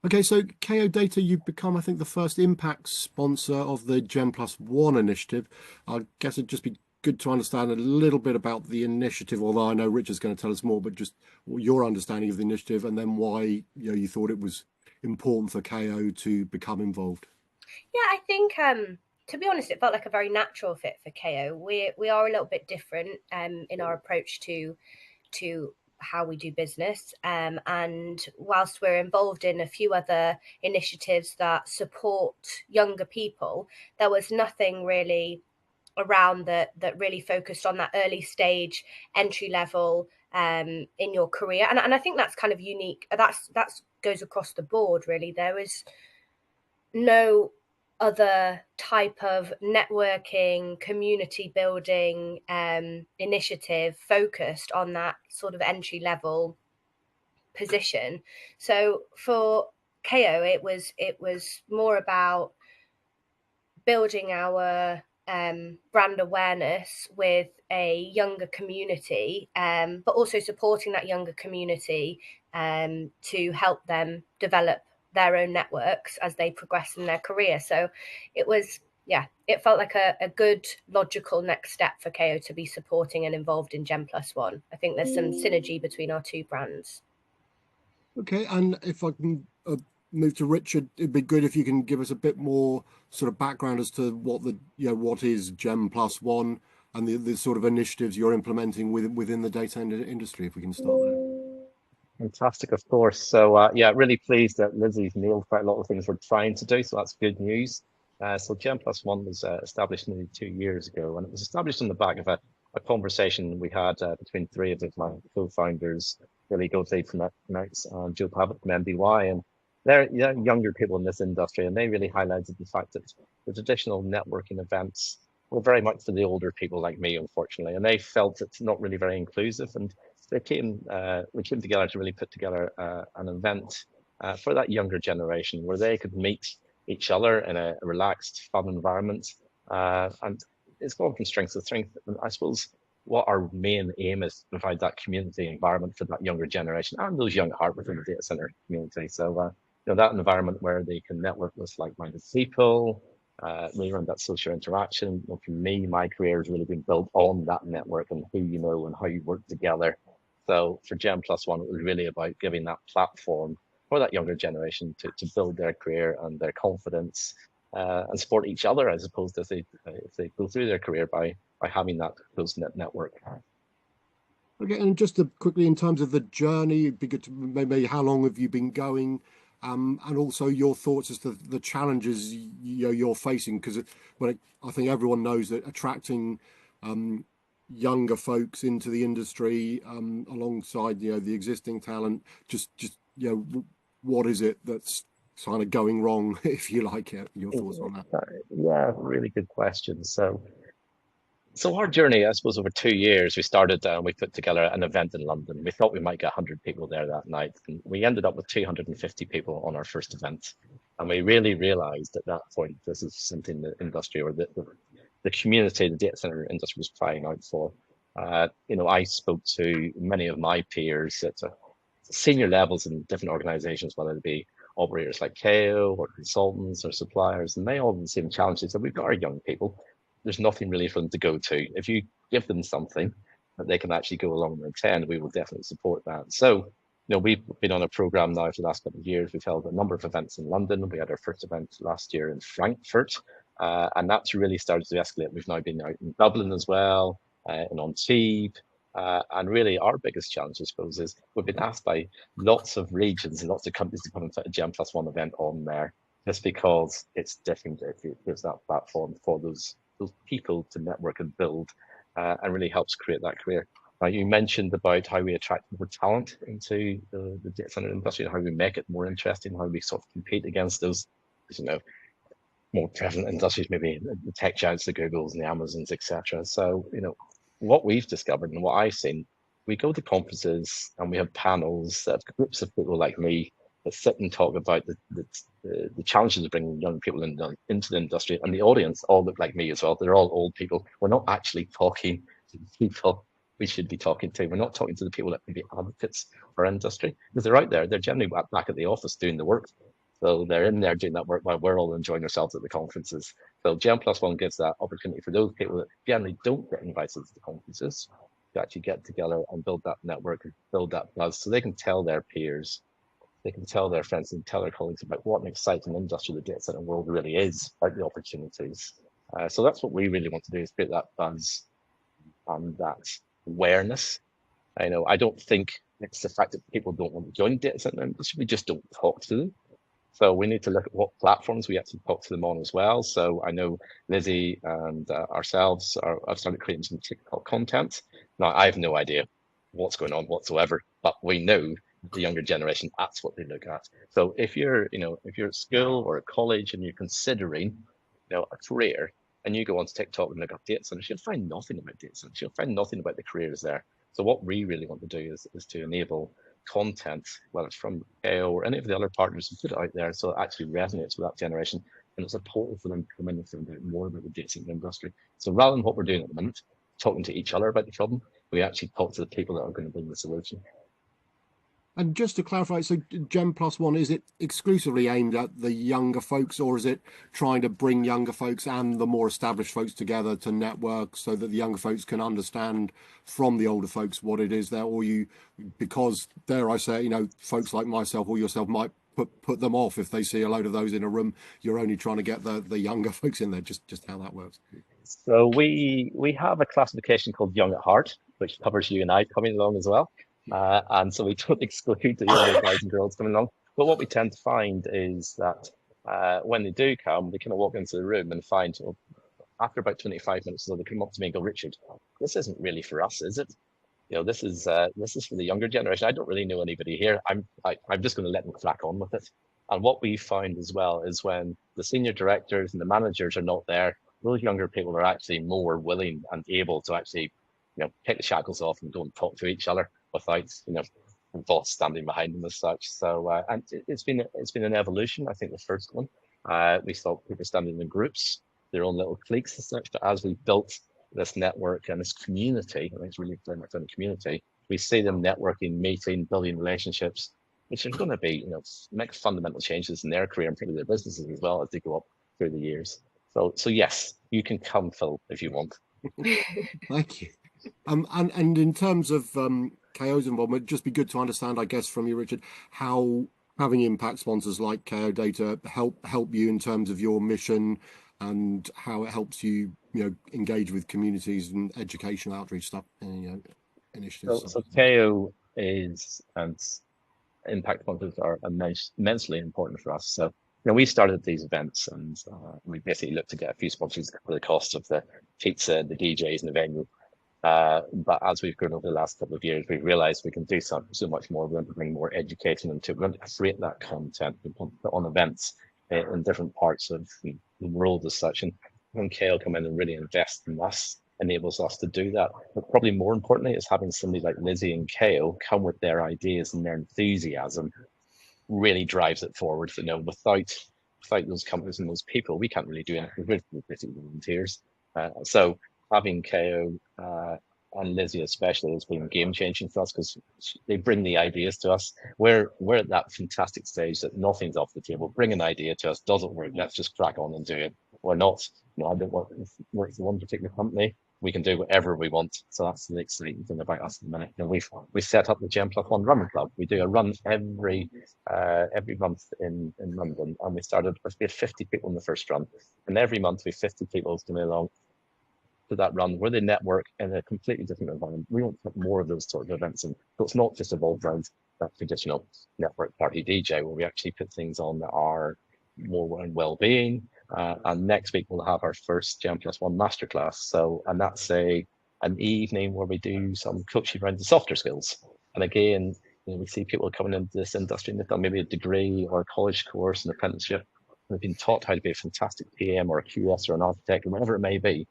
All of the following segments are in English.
Okay, so KO Data, you've become, I think, the first impact sponsor of the Gen Plus One initiative. I guess it'd just be good to understand a little bit about the initiative, although I know Richard's going to tell us more, but just your understanding of the initiative and then why you thought it was important for KO to become involved. Yeah, I think to be honest, it felt like a very natural fit for KO. We are a little bit different in our approach to how we do business. And whilst we're involved in a few other initiatives that support younger people, there was nothing really around that really focused on that early stage entry level in your career. And I think that's kind of unique. That's goes across the board really. There is no other type of networking, community building initiative focused on that sort of entry level position. So for KO, it was more about building our brand awareness with a younger community, but also supporting that younger community to help them develop their own networks as they progress in their career. So it was, yeah, it felt like a good logical next step for KO to be supporting and involved in Gen Plus One. I think there's some synergy between our two brands. Okay, and if I can move to Richard, it'd be good if you can give us a bit more sort of background as to what what is Gem Plus One and the sort of initiatives you're implementing within the data industry, if we can start there. Fantastic, of course. So yeah, really pleased that Lizzie's nailed quite a lot of things we're trying to do. So that's good news. So Gen Plus One was established nearly 2 years ago, and it was established on the back of a conversation we had between three of my co-founders, Billy Goatley from Equinox and Joe Pavitt from MBY. And they're younger people in this industry, and they really highlighted the fact that the traditional networking events were very much for the older people like me, unfortunately, and they felt it's not really very inclusive. And we came together to really put together an event for that younger generation where they could meet each other in a relaxed, fun environment. And it's gone from strength to strength. And I suppose what our main aim is to provide that community environment for that younger generation and those young at heart within the data center community. So, that environment where they can network with like-minded people, really around that social interaction. For me, my career has really been built on that network and who you know and how you work together. So for Gen Plus One, it was really about giving that platform for that younger generation to build their career and their confidence and support each other as opposed to if they go through their career by having that close knit network. Okay, and just to quickly, in terms of the journey, it'd be good to maybe how long have you been going, and also your thoughts as to the challenges you're facing, because I think everyone knows that attracting younger folks into the industry alongside the existing talent, just what is it that's kind of going wrong, if you like it, your thoughts on that. Yeah, really good question. So our journey, I suppose, over 2 years, we started, we put together an event in London. We thought we might get 100 people there that night. And we ended up with 250 people on our first event. And we really realized at that point, this is something the industry or the community, the data center industry was crying out for. I spoke to many of my peers at senior levels in different organizations, whether it be operators like KO or consultants or suppliers, and they all have the same challenges that we've got our young people. There's nothing really for them to go to. If you give them something that they can actually go along and attend, we will definitely support that. So, we've been on a program now for the last couple of years. We've held a number of events in London. We had our first event last year in Frankfurt, and that's really started to escalate. We've now been out in Dublin as well, and on Antibes. And really, our biggest challenge, I suppose, is we've been asked by lots of regions and lots of companies to come and put a Gen Plus One event on there, just because it's different if there's that platform for those people to network and build, and really helps create that career. Now, you mentioned about how we attract more talent into the data center industry and how we make it more interesting, how we sort of compete against those, more prevalent industries, maybe the tech giants, the Googles and the Amazons, etc. So, what we've discovered and what I've seen, we go to conferences and we have panels that groups of people like me that sit and talk about the challenges of bringing young people into the industry, and the audience all look like me as well. They're all old people. We're not actually talking to the people we should be talking to. We're not talking to the people that can be advocates for our industry, because they're out there. They're generally back at the office doing the work. So they're in there doing that work while we're all enjoying ourselves at the conferences. So Gen+1 gives that opportunity for those people that generally don't get invited to the conferences to actually get together and build that network and build that buzz, so they can tell their peers, they can tell their friends and tell their colleagues about what an exciting industry the data center world really is, about the opportunities. So that's what we really want to do, is create that buzz and that awareness. I don't think it's the fact that people don't want to join data center industry, we just don't talk to them. So we need to look at what platforms we actually talk to them on as well. So I know Lizzie and ourselves have started creating some TikTok content. Now, I have no idea what's going on whatsoever, but we know the younger generation, that's what they look at. So if you're at school or at college and you're considering, a career, and you go onto TikTok and look up data centers, you'll find nothing about data centers. You'll find nothing about the careers there. So what we really want to do is to enable content, whether it's from KO or any of the other partners, and put it out there so it actually resonates with that generation, and it's a portal for them to come in and find out more about the data center industry. So rather than what we're doing at the moment, talking to each other about the problem, we actually talk to the people that are going to bring the solution. And just to clarify, so Gen+1, is it exclusively aimed at the younger folks, or is it trying to bring younger folks and the more established folks together to network so that the younger folks can understand from the older folks what it is there? Or because dare I say, folks like myself or yourself might put them off if they see a load of those in a room, you're only trying to get the younger folks in there, just how that works. So we have a classification called Young at Heart, which covers you and I coming along as well. And so we don't exclude the younger guys and girls coming along. But what we tend to find is that when they do come, they kind of walk into the room and find, after about 25 minutes or so, they come up to me and go, Richard, this isn't really for us, is it? This is for the younger generation. I don't really know anybody here. I'm just going to let them crack on with it. And what we find as well is when the senior directors and the managers are not there, those younger people are actually more willing and able to actually, take the shackles off and go and talk to each other without, the boss standing behind them as such. So, and it's been an evolution. I think the first one, we saw people standing in groups, their own little cliques as such. But as we built this network and this community, I think it's really very much in the community, we see them networking, meeting, building relationships, which are going to be, make fundamental changes in their career and probably their businesses as well as they go up through the years. So yes, you can come, Phil, if you want. Thank you. And in terms of KO's involvement, it'd just be good to understand, I guess, from you, Richard, how having impact sponsors like KO Data help you in terms of your mission, and how it helps you, engage with communities and educational outreach stuff, initiatives. So KO is, and impact sponsors are immensely important for us. So we started these events, and we basically looked to get a few sponsors for the cost of the pizza, the DJs, and the venue. But as we've grown over the last couple of years, we've realized we can do so much more. We're going to bring more education into it. We're going to create that content. We want to put on events in different parts of the world as such. And when KO come in and really invest in us, enables us to do that. But probably more importantly is having somebody like Lizzie and KO come with their ideas and their enthusiasm really drives it forward. Without those companies and those people, we can't really do anything. We're basically volunteers. So having KO and Lizzie especially has been game changing for us, because they bring the ideas to us. We're at that fantastic stage that nothing's off the table. Bring an idea to us, doesn't work, let's just crack on and do it. We're not, I don't work for one particular company. We can do whatever we want. So that's the exciting thing about us at the minute. We set up the Gen+1 Run Club. We do a run every month in London, and we had 50 people in the first run, and every month we have 50 people coming along to that run where they network in a completely different environment. We want to put more of those sort of events in. So it's not just evolved around that traditional network party DJ, where we actually put things on that are more around well-being. And next week we'll have our first Gen+1 masterclass. And that's an evening where we do some coaching around the softer skills. And again, we see people coming into this industry and they've done maybe a degree or a college course, an apprenticeship. They've been taught how to be a fantastic PM or a QS or an architect or whatever it may be.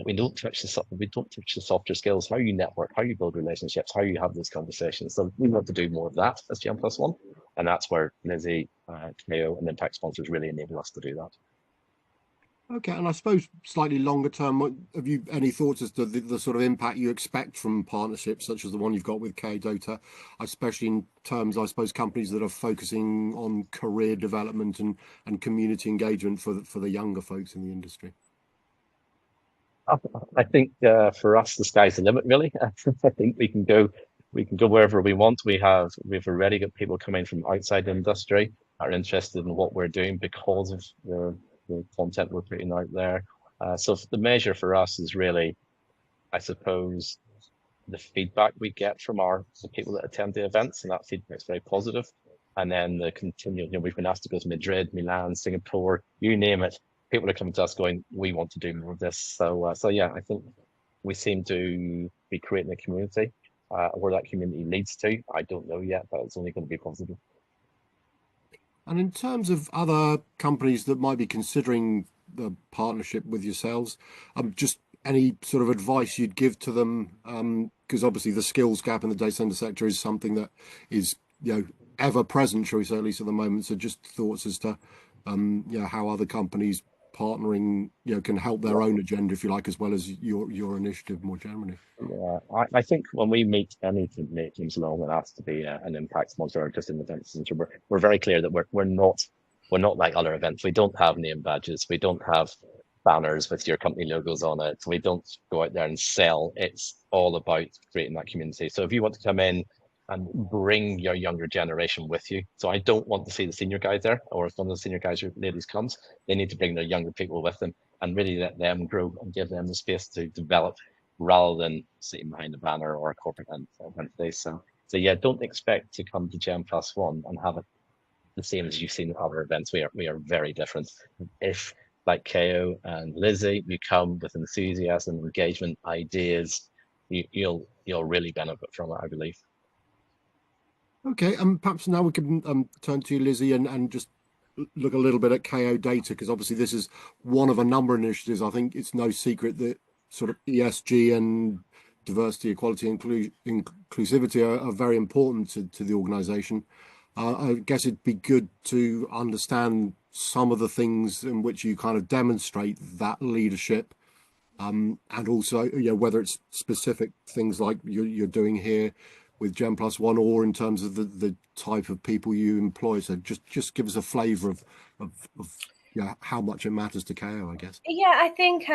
We don't touch the softer skills, how you network, how you build relationships, how you have those conversations. So we want to do more of that as Gen+1, and that's where Lizzie, KO, and impact sponsors really enable us to do that. Okay, and I suppose slightly longer term, have you any thoughts as to the sort of impact you expect from partnerships such as the one you've got with KDota, especially in terms, I suppose, companies that are focusing on career development and community engagement for the younger folks in the industry? I I think for us, the sky's the limit, really. I think we can go wherever we want. We've already got people coming from outside the industry that are interested in what we're doing because of the content we're putting out there. So the measure for us is really, I suppose, the feedback we get from the people that attend the events, and that feedback is very positive. And then the continual, we've been asked to go to Madrid, Milan, Singapore, you name it. People are coming to us going, we want to do more of this. So yeah, I think we seem to be creating a community. Where that community leads to, I don't know yet, but it's only going to be positive. And in terms of other companies that might be considering the partnership with yourselves, just any sort of advice you'd give to them, because obviously the skills gap in the data center sector is something that is, ever present, shall we say, at least at the moment. So just thoughts as to, how other companies partnering, can help their own agenda, if you like, as well as your initiative more generally. Yeah, I think when we meet any teams along, it has to be an impact sponsor or just an event sponsor. We're very clear that we're not like other events. We don't have name badges. We don't have banners with your company logos on it. We don't go out there and sell. It's all about creating that community. So if you want to come in and bring your younger generation with you, so I don't want to see the senior guys there, or if one of the senior guys or ladies comes, they need to bring their younger people with them and really let them grow and give them the space to develop rather than sitting behind a banner or a corporate event today. So yeah, don't expect to come to Gen+1 and have it the same as you've seen at other events. We are very different. If like KO and Lizzie, you come with enthusiasm, engagement, ideas, you'll really benefit from it, I believe. Okay, perhaps now we can turn to you, Lizzie, and just look a little bit at KOData, because obviously this is one of a number of initiatives. I think it's no secret that sort of ESG and diversity, equality, inclusivity are very important to the organisation. I guess it'd be good to understand some of the things in which you kind of demonstrate that leadership, and also, whether it's specific things like you're doing here with Gen+1, or in terms of the type of people you employ. So just give us a flavour of how much it matters to KO, I guess. Yeah, I think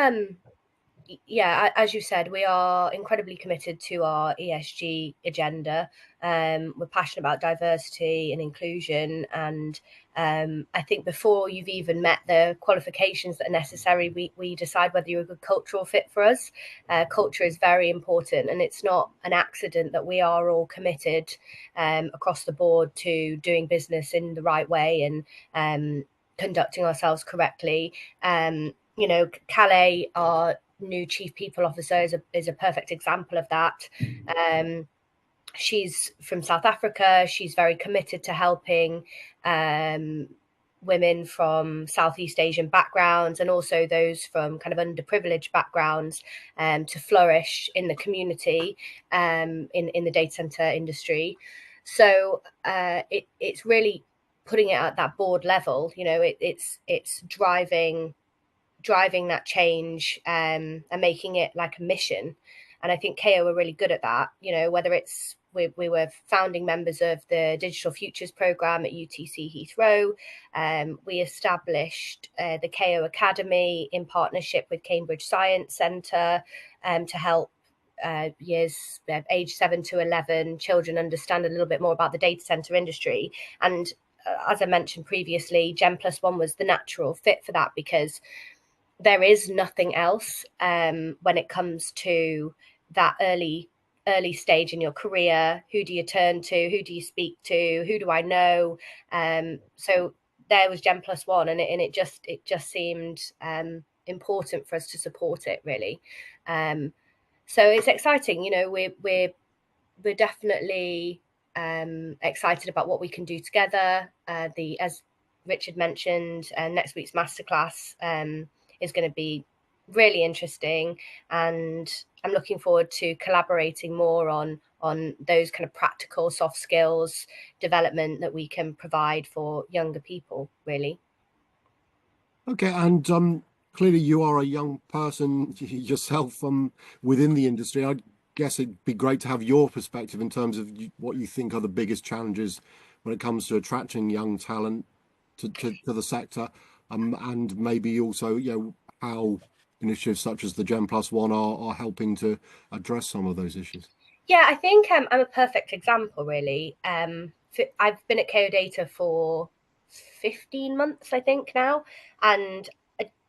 as you said, we are incredibly committed to our ESG agenda. We're passionate about diversity and inclusion, and I think before you've even met the qualifications that are necessary, we decide whether you're a good cultural fit for us. Culture is very important, and it's not an accident that we are all committed across the board to doing business in the right way and conducting ourselves correctly. Calais, our new chief people officer, is a perfect example of that. She's from South Africa. She's very committed to helping women from Southeast Asian backgrounds and also those from kind of underprivileged backgrounds to flourish in the community in the data center industry. So it's really putting it at that board level. It's driving that change and making it like a mission. And I think KO are really good at that. Whether it's we were founding members of the Digital Futures program at UTC Heathrow. We established the KO Academy in partnership with Cambridge Science Centre to help years age 7 to 11 children understand a little bit more about the data center industry. And as I mentioned previously, Gen+1 was the natural fit for that, because there is nothing else when it comes to that early stage in your career. Who do you turn to? Who do you speak to? Who do I know? So there was Gen+1, and it just seemed important for us to support it, really. So it's exciting. We're definitely excited about what we can do together. As Richard mentioned, next week's masterclass is going to be really interesting, and I'm looking forward to collaborating more on those kind of practical soft skills development that we can provide for younger people, really. Okay, and clearly you are a young person yourself within the industry. I guess it'd be great to have your perspective in terms of what you think are the biggest challenges when it comes to attracting young talent to the sector, and maybe also, how initiatives such as the Gen+1 are helping to address some of those issues. Yeah, I think I'm a perfect example, really. I've been at KO Data for 15 months, I think now, and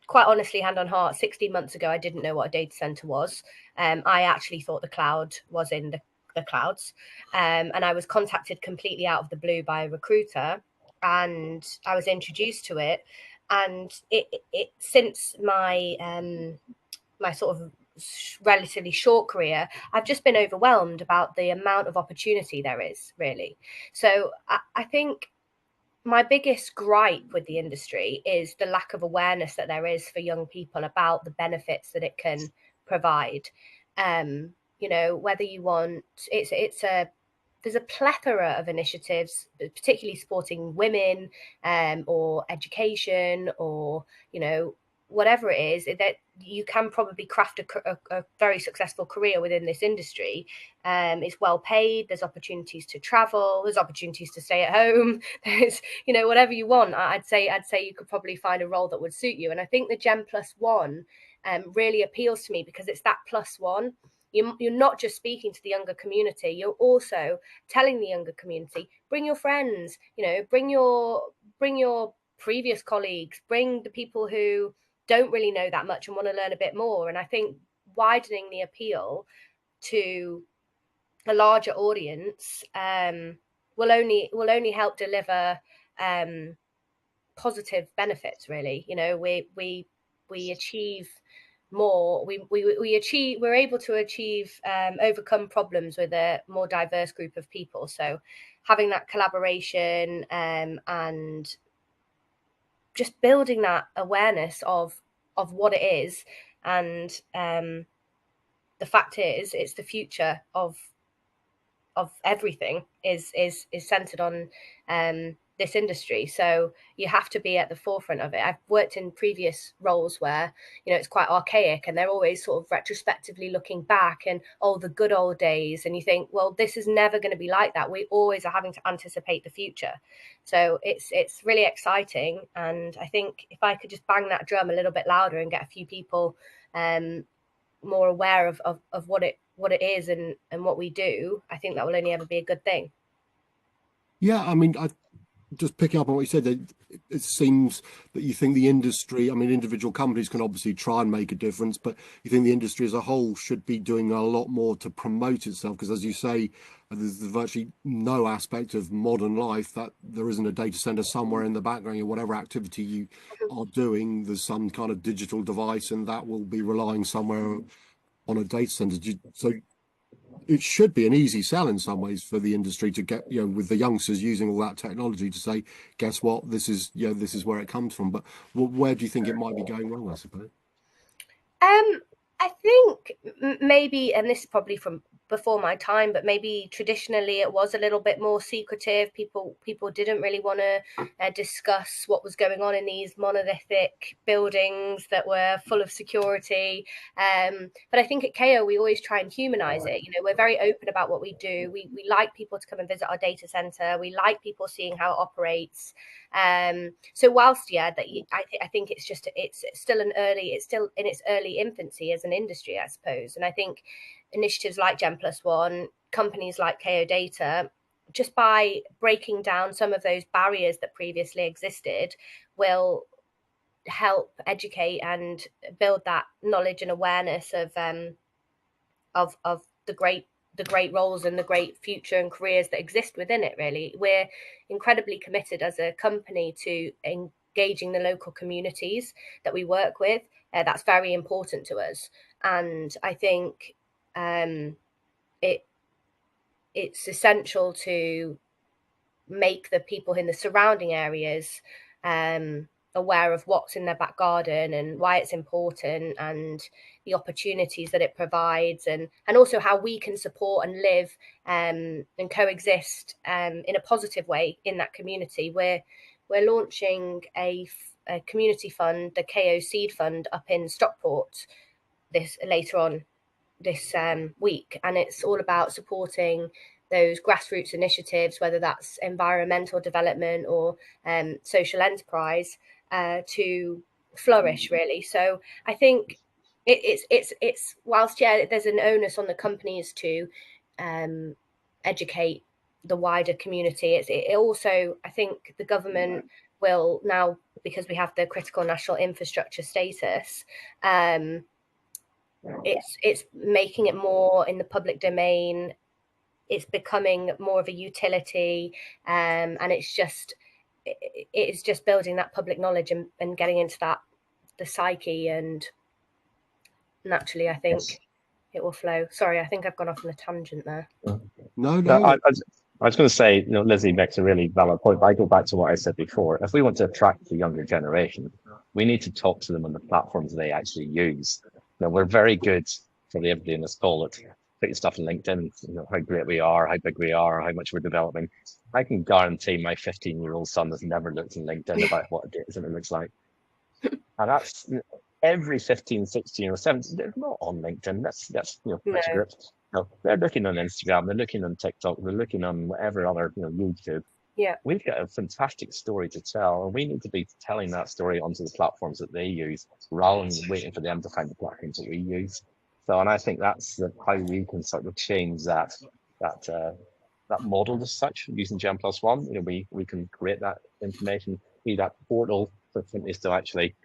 quite honestly, hand on heart, 16 months ago, I didn't know what a data center was. I actually thought the cloud was in the clouds, and I was contacted completely out of the blue by a recruiter, and I was introduced to it. And it since my my sort of relatively short career, I've just been overwhelmed about the amount of opportunity there is, really. So I think my biggest gripe with the industry is the lack of awareness that there is for young people about the benefits that it can provide. Whether you want, there's a plethora of initiatives, particularly supporting women, or education, or whatever it is, that you can probably craft a very successful career within this industry. It's well paid. There's opportunities to travel. There's opportunities to stay at home. There's, whatever you want. I'd say you could probably find a role that would suit you. And I think the Gen+1 really appeals to me because it's that +1. You're not just speaking to the younger community. You're also telling the younger community, bring your friends. Bring your previous colleagues. Bring the people who don't really know that much and want to learn a bit more. And I think widening the appeal to a larger audience will only help deliver positive benefits, really. We achieve more. We're able to achieve overcome problems with a more diverse group of people. So having that collaboration and just building that awareness of what it is, and the fact is, it's the future of everything is centered on this industry. So you have to be at the forefront of it. I've worked in previous roles where it's quite archaic, and they're always sort of retrospectively looking back and, oh, the good old days, and you think, well, this is never going to be like that. We always are having to anticipate the future. So it's really exciting. And I think if I could just bang that drum a little bit louder and get a few people more aware of what it is and what we do, I think that will only ever be a good thing. Yeah, I mean, just picking up on what you said, it seems that you think the industry, I mean, individual companies can obviously try and make a difference, but you think the industry as a whole should be doing a lot more to promote itself, because as you say, there's virtually no aspect of modern life that there isn't a data center somewhere in the background. Or whatever activity you are doing, there's some kind of digital device, and that will be relying somewhere on a data center. So it should be an easy sell in some ways for the industry to get, with the youngsters using all that technology, to say, guess what, this is where it comes from. But where do you think it might be going wrong, I suppose? I think maybe, and this is probably from before my time, but maybe traditionally it was a little bit more secretive. People didn't really want to discuss what was going on in these monolithic buildings that were full of security. But I think at KO we always try and humanize it. We're very open about what we do. We like people to come and visit our data center. We like people seeing how it operates. So whilst I think it's still in its early infancy as an industry, I suppose. And I think initiatives like Gen+1, companies like KO Data, just by breaking down some of those barriers that previously existed, will help educate and build that knowledge and awareness of the great roles and the great future and careers that exist within it. Really, we're incredibly committed as a company to engaging the local communities that we work with. That's very important to us, and I think it's essential to make the people in the surrounding areas aware of what's in their back garden and why it's important, and the opportunities that it provides, and also how we can support and live and coexist in a positive way in that community. We're launching a a community fund, the KO Seed Fund, up in Stockport later on this week, and it's all about supporting those grassroots initiatives, whether that's environmental development or social enterprise, to flourish, really. So I think it's whilst there's an onus on the companies to educate the wider community, it also, I think the government will now, because we have the critical national infrastructure status, it's making it more in the public domain. It's becoming more of a utility, and it's just building that public knowledge and getting into the psyche, and naturally I think it will flow. Sorry, I think I've gone off on a tangent there. No. I was going to say, Lizzie makes a really valid point, but I go back to what I said before. If we want to attract the younger generation, we need to talk to them on the platforms they actually use. We're very good, probably everybody in this call, at putting stuff on LinkedIn, how great we are, how big we are, how much we're developing. I can guarantee my 15-year-old son has never looked on LinkedIn about what a data center looks like. And that's every 15, 16 or 17, they're not on LinkedIn. That's script. They're looking on Instagram, they're looking on TikTok, they're looking on whatever other, YouTube. Yeah. We've got a fantastic story to tell, and we need to be telling that story onto the platforms that they use, rather than waiting for them to find the platforms that we use. So, and I think that's how we can sort of change that model as such, using Gen+1. We can create that information, be that portal for companies to actually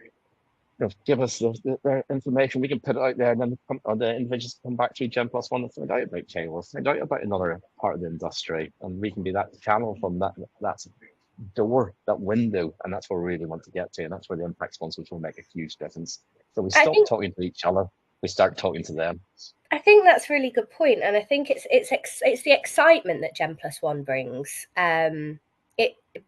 give us the information. We can put it out there, and then the individuals come back through Gen+1 and find out about KO, find out about another part of the industry, and we can be that channel from that door, that window, and that's where we really want to get to, and that's where the impact sponsors will make a huge difference. So we stop talking to each other, we start talking to them. I think that's a really good point, and I think it's the excitement that Gen+1 brings.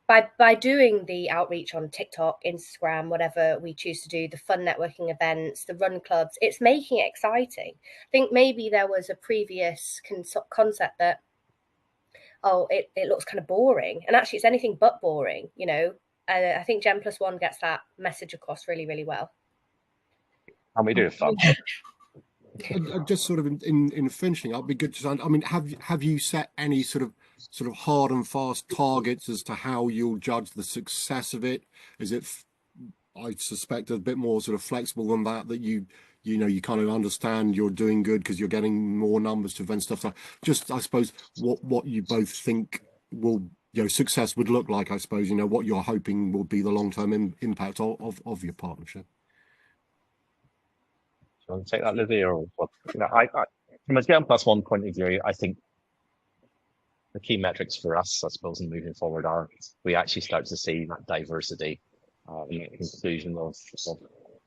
By doing the outreach on TikTok, Instagram, whatever we choose to do, the fun networking events, the run clubs, it's making it exciting. I think maybe there was a previous concept that, it looks kind of boring, and actually it's anything but boring. I think Gen+1 gets that message across really, really well. And we do have fun. Just sort of in finishing, it'd be good to understand. I mean, have you set any sort of hard and fast targets as to how you'll judge the success of it? Is it, I suspect, a bit more sort of flexible than that you kind of understand you're doing good because you're getting more numbers to event stuff. So just, I suppose, what you both think will success would look like. I suppose what you're hoping will be the long-term impact of your partnership. Do you want to take that, Lizzie, or what? I from a Gen+1 point of view, I think the key metrics for us, I suppose, in moving forward are we actually start to see that diversity in the conclusion of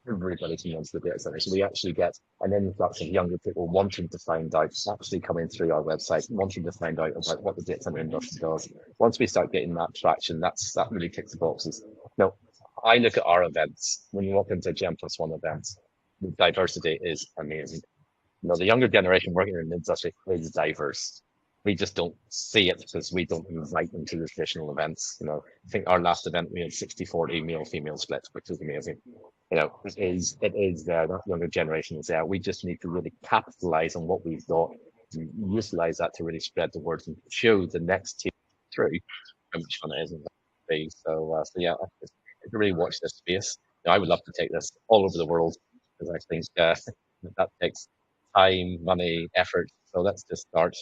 everybody who wants the data center. So we actually get an influx of younger people wanting to find out, actually coming through our website, wanting to find out about what the data center industry does. Once we start getting that traction, that really ticks the boxes. Now, I look at our events. When you walk into Gen+1 events, the diversity is amazing. The younger generation working in the industry is diverse. We just don't see it because we don't invite them to the traditional events. I think our last event we had 60-40 male-female split, which is amazing. It is there. That younger generation is there. We just need to really capitalize on what we've got and utilize that to really spread the word and show the next team through how much fun it is. So yeah, I really watch this space. I would love to take this all over the world, because I think that takes time, money, effort. So let's just start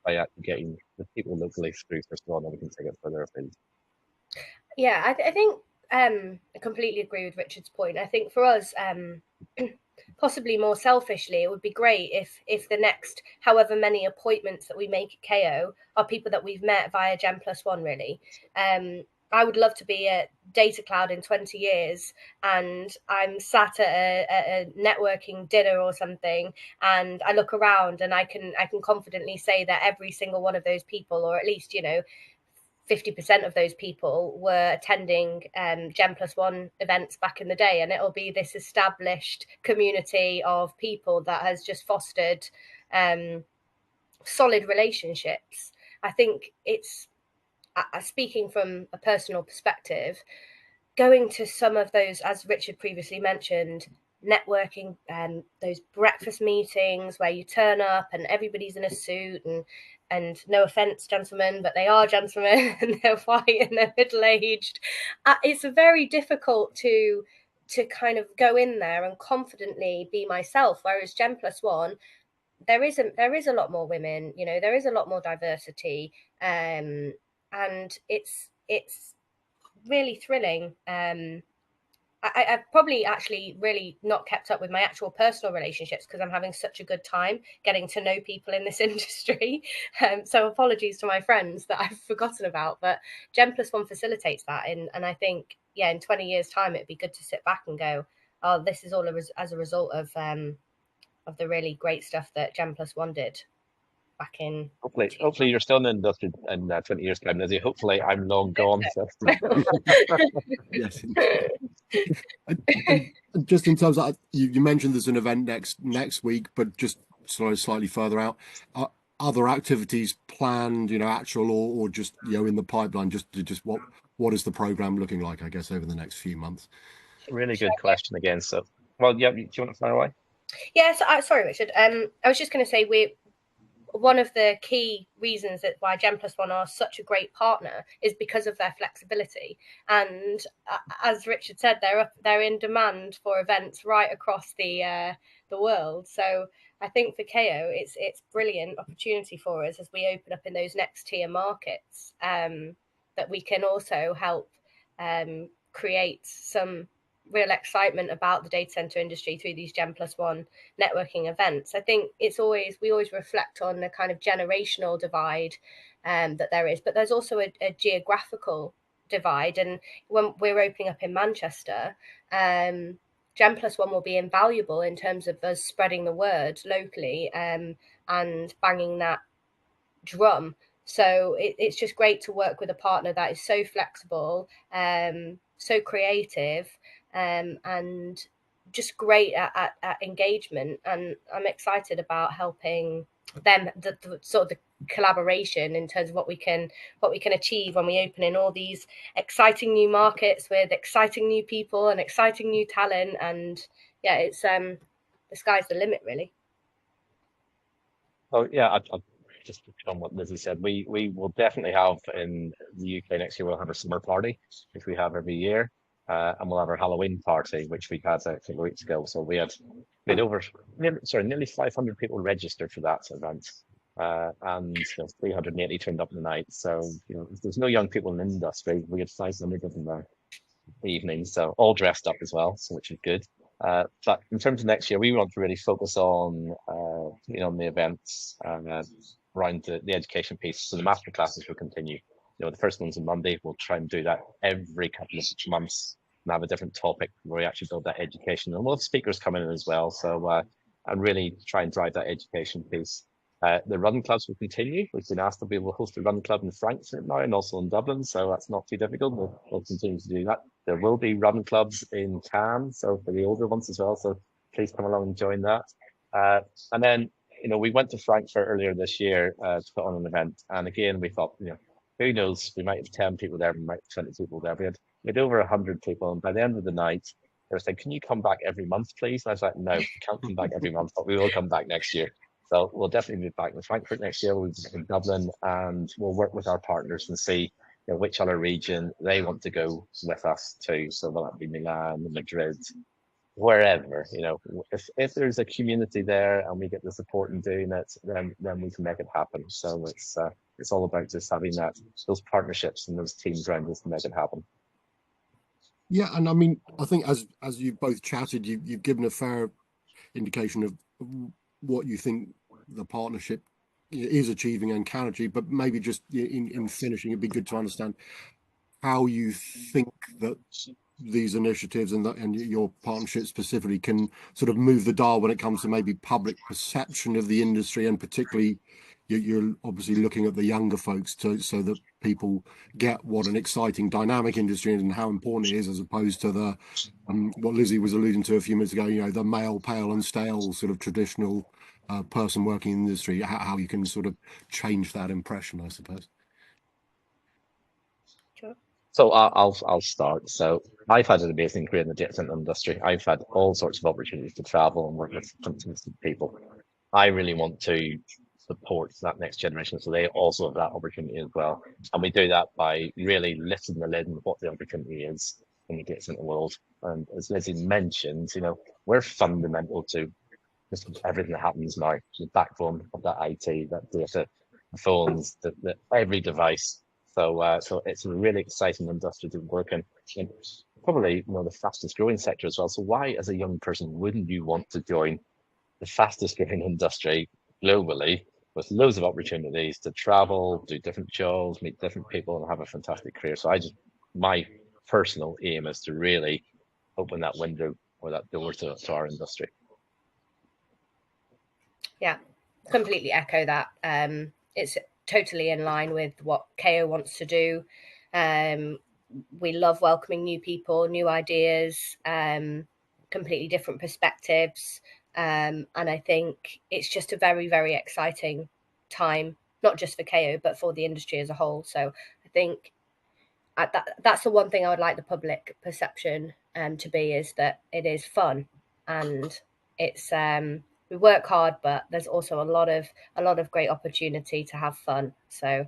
by actually getting the people locally through first of all, and then we can take it further afield. Yeah, I think I completely agree with Richard's point. I think for us, possibly more selfishly, it would be great if the next however many appointments that we make at KO are people that we've met via Gen+1, really. I would love to be at Data Cloud in 20 years and I'm sat at a networking dinner or something, and I look around and I can confidently say that every single one of those people, or at least 50% of those people, were attending Gen+1 events back in the day, and it'll be this established community of people that has just fostered solid relationships. I think it's, speaking from a personal perspective, going to some of those, as Richard previously mentioned, networking and those breakfast meetings where you turn up and everybody's in a suit, and no offense, gentlemen, but they are gentlemen and they're white and they're middle-aged. It's very difficult to kind of go in there and confidently be myself, whereas Gen+1, there is a lot more women, you know, there is a lot more diversity, and it's really thrilling. I've probably actually really not kept up with my actual personal relationships because I'm having such a good time getting to know people in this industry. So apologies to my friends that I've forgotten about, but Gen+1 facilitates that. And I think, yeah, in 20 years' time, it'd be good to sit back and go, oh, this is all as a result of the really great stuff that Gen+1 did back in. Hopefully you're still in the industry in 20 years' time, Lizzie. Hopefully I'm long gone. So. Yes. And just in terms of, you mentioned there's an event next week, but just slightly further out, other activities planned, you know, actual or just, you know, in the pipeline, just what is the program looking like, I guess, over the next few months? Really good question again. So, well, yeah, do you want to fire away? Yeah, so, sorry, Richard. I was just going to say, one of the key reasons that why Gen+1 are such a great partner is because of their flexibility. And as Richard said, they're in demand for events right across the world. So I think for KO, it's brilliant opportunity for us as we open up in those next tier markets, that we can also help create some real excitement about the data center industry through these Gen+1 networking events. I think we always reflect on the kind of generational divide that there is, but there's also a geographical divide. And when we're opening up in Manchester, Gen+1 will be invaluable in terms of us spreading the word locally, and banging that drum. So it's just great to work with a partner that is so flexible, so creative, and just great at engagement. And I'm excited about helping them, the sort of the collaboration in terms of what we can achieve when we open in all these exciting new markets with exciting new people and exciting new talent. And yeah, it's the sky's the limit, really. Oh yeah, I'll just on what Lizzie said. We will definitely have in the UK next year. We'll have a summer party, which we have every year, and we'll have our Halloween party, which we had a couple of weeks ago. So we had nearly 500 people registered for that event, and 380 turned up in the night. So if there's no young people in the industry, we had 500 of them there evening, so all dressed up as well, so which is good. But in terms of next year, we want to really focus on on the events around the education piece. So the master classes will continue. The first one's on Monday. We'll try and do that every couple of months and have a different topic where we actually build that education. And we'll have speakers coming in as well. So and really try and drive that education piece. The run clubs will continue. We've been asked to be able to host a run club in Frankfurt now and also in Dublin, so that's not too difficult. We'll continue to do that. There will be run clubs in Cannes, so for the older ones as well. So please come along and join that. And then we went to Frankfurt earlier this year to put on an event, and again we thought, who knows? We might have 10 people there, we might have 20 people there. We had over 100 people, and by the end of the night, they were saying, "Can you come back every month, please?" And I was like, "No, we can't come back every month, but we will come back next year." So we'll definitely be back in Frankfurt next year. We'll be in Dublin, and we'll work with our partners and see which other region they want to go with us to. So will that be Milan, Madrid, wherever? If there's a community there and we get the support in doing it, then we can make it happen. So it's all about just having those partnerships and those teams around us to make it happen. Yeah, and I mean, I think as you both chatted, you've given a fair indication of what you think the partnership is achieving and can achieve, but maybe just in finishing, it'd be good to understand how you think that these initiatives and your partnership specifically can sort of move the dial when it comes to maybe public perception of the industry, and particularly you're obviously looking at the younger folks so that people get what an exciting dynamic industry and how important it is, as opposed to the what Lizzie was alluding to a few minutes ago, the male, pale and stale sort of traditional person working in the industry, how you can sort of change that impression, I suppose. Sure. So I'll start. So I've had an amazing career in the data center industry. I've had all sorts of opportunities to travel and work with fantastic people. I really want to support that next generation so they also have that opportunity as well. And we do that by really lifting the lid on what the opportunity is in the data center world. And as Lizzie mentioned, we're fundamental to just everything that happens now. The backbone of that IT, that data, the phones, the every device. So it's a really exciting industry to work in. And probably the fastest growing sector as well. So why, as a young person, wouldn't you want to join the fastest growing industry globally with loads of opportunities to travel, do different jobs, meet different people, and have a fantastic career? So my personal aim is to really open that window or that door to our industry. Yeah, completely echo that. It's totally in line with what KO wants to do. We love welcoming new people, new ideas, completely different perspectives. And I think it's just a very, very exciting time, not just for KO, but for the industry as a whole. So I think that's the one thing I would like the public perception to be, is that it is fun and it's we work hard, but there's also a lot of great opportunity to have fun. So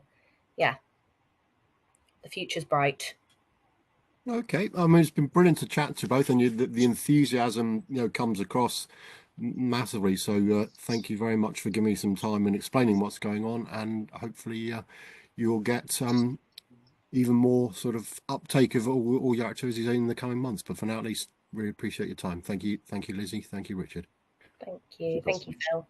yeah, the future's bright. Okay, I mean, it's been brilliant to chat to both, and the enthusiasm comes across massively. So thank you very much for giving me some time and explaining what's going on, and hopefully you'll get even more sort of uptake of all your activities in the coming months. But for now, at least, really appreciate your time. Thank you, Lizzie. Thank you, Richard. Thank you, Phil.